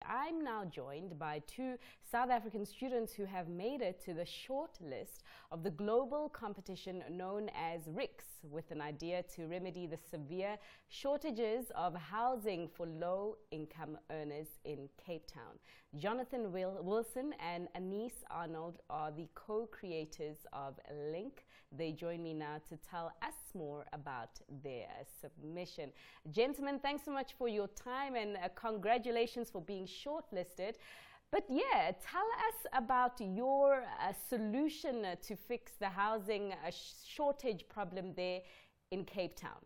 I'm now joined by two South African students who have made it to the shortlist of the global competition known as RICS, with an idea to remedy the severe shortages of housing for low-income earners in Cape Town. Jonathan Wilson and Anees Arnold are the co-creators of Link. They join me now to tell us more about their submission. Gentlemen, thanks so much for your time and congratulations for being shortlisted. But yeah, tell us about your solution to fix the housing shortage problem there in Cape Town.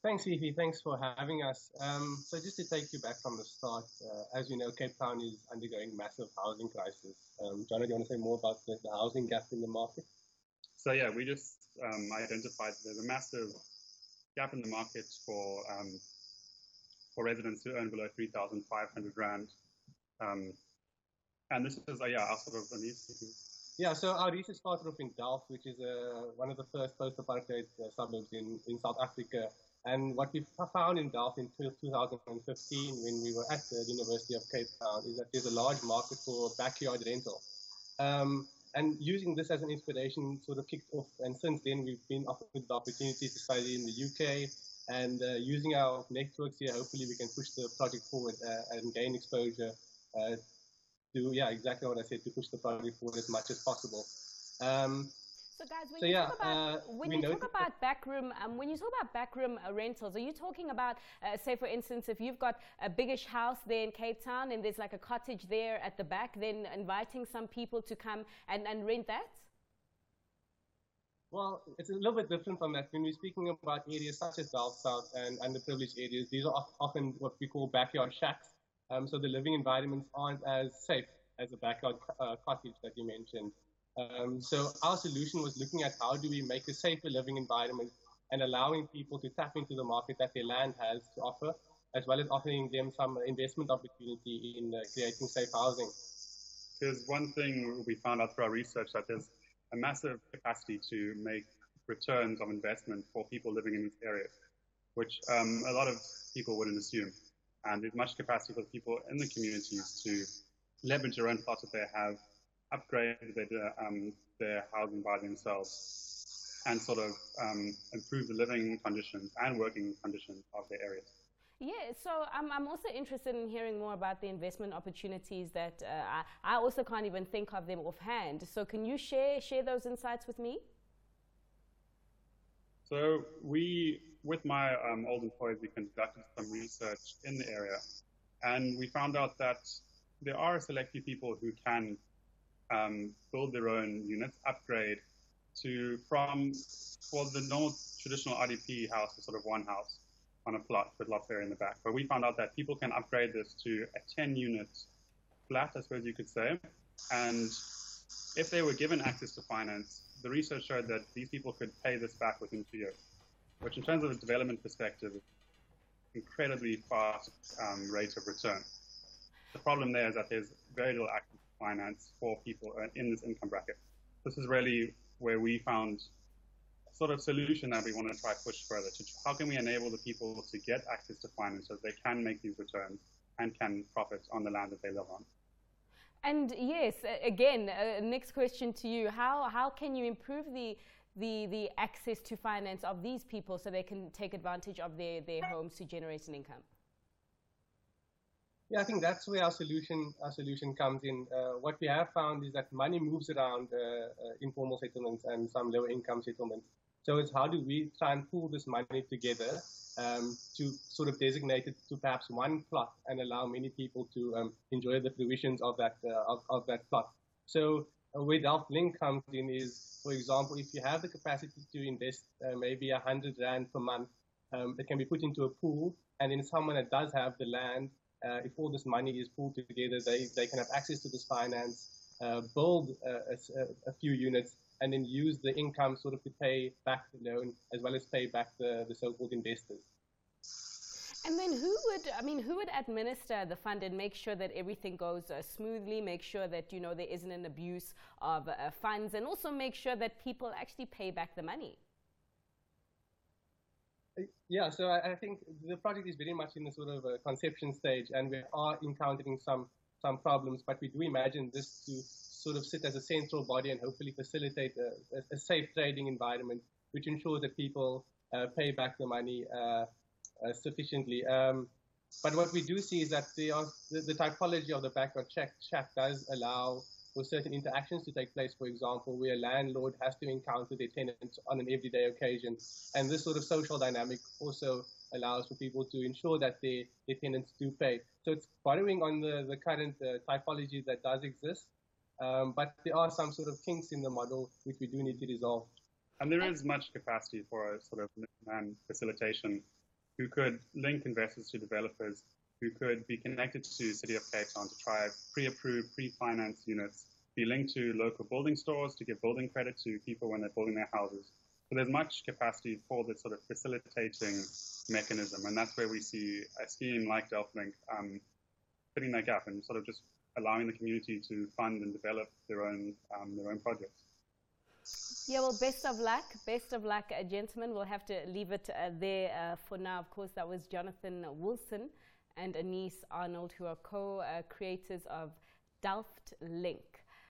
Thanks, Fifi. Thanks for having us. So just to take you back from the start, as you know, Cape Town is undergoing massive housing crisis. John, do you want to say more about the housing gap in the market? So yeah, we just identified there's a massive gap in the market for residents who earn below 3,500 Rand. And this is, our sort of Anees. Yeah, so our research started off in Delft, which is one of the first post-apartheid suburbs in South Africa. And what we found in Delft in 2015, when we were at the University of Cape Town, is that there's a large market for backyard rental. And using this as an inspiration sort of kicked off. And since then, we've been offered the opportunity to study in the UK. And using our networks here, hopefully we can push the project forward and gain exposure to, exactly what I said, to push the project forward as much as possible. So guys, when you talk about backroom rentals, are you talking about, say for instance, if you've got a biggish house there in Cape Town and there's like a cottage there at the back, then inviting some people to come and rent that? Well, it's a little bit different from that. When we're speaking about areas such as Delft South and underprivileged areas, these are often what we call backyard shacks. So the living environments aren't as safe as a backyard cottage that you mentioned. So our solution was looking at how do we make a safer living environment and allowing people to tap into the market that their land has to offer, as well as offering them some investment opportunity in creating safe housing. There's one thing we found out through our research, that there's a massive capacity to make returns of investment for people living in these areas, which a lot of people wouldn't assume. And there's much capacity for people in the communities to leverage their own plots that they have, upgrade their housing by themselves, and sort of improve the living conditions and working conditions of their areas. Yeah, so I'm also interested in hearing more about the investment opportunities that I also can't even think of them offhand. So can you share those insights with me? So we, with my old employees, we conducted some research in the area, and we found out that there are a select few people who can build their own units, upgrade for the normal traditional IDP house, is sort of one house on a plot with lots of area in the back. But we found out that people can upgrade this to a 10-unit flat, I suppose you could say. And if they were given access to finance, the research showed that these people could pay this back within 2 years, which in terms of a development perspective, is incredibly fast rate of return. The problem there is that there's very little access to finance for people in this income bracket. This is really where we found sort of solution that we want to try push further. How can we enable the people to get access to finance so they can make these returns and can profit on the land that they live on? And yes, again, next question to you: how can you improve the access to finance of these people so they can take advantage of their homes to generate an income? Yeah, I think that's where our solution comes in. What we have found is that money moves around informal settlements and some lower income settlements. So it's how do we try and pool this money together to sort of designate it to perhaps one plot and allow many people to enjoy the fruitions of that plot. So where Delft Link comes in is, for example, if you have the capacity to invest maybe 100 Rand per month, it can be put into a pool, and then someone that does have the land, if all this money is pooled together, they can have access to this finance, build a few units, and then use the income sort of to pay back the loan as well as pay back the so-called investors. And then who would administer the fund and make sure that everything goes smoothly, make sure that, you know, there isn't an abuse of funds, and also make sure that people actually pay back the money? Yeah, so I think the project is very much in the sort of conception stage, and we are encountering some problems, but we do imagine this to sort of sit as a central body and hopefully facilitate a safe trading environment, which ensures that people pay back the money sufficiently. But what we do see is that the typology of the backdoor chat does allow for certain interactions to take place, for example, where a landlord has to encounter their tenants on an everyday occasion. And this sort of social dynamic also allows for people to ensure that their tenants do pay. So it's borrowing on the current typology that does exist, but there are some sort of kinks in the model which we do need to resolve. And there is much capacity for a sort of middleman facilitation who could link investors to developers, who could be connected to City of Cape Town to try pre-approved, pre-financed units, be linked to local building stores to give building credit to people when they're building their houses. So there's much capacity for this sort of facilitating mechanism, and that's where we see a scheme like Delft Link filling that gap and sort of just allowing the community to fund and develop their own projects. Yeah, well, best of luck. Best of luck, gentlemen. We'll have to leave it there for now. Of course, that was Jonathan Wilson and Anees Arnold, who are co-creators of Delft Link.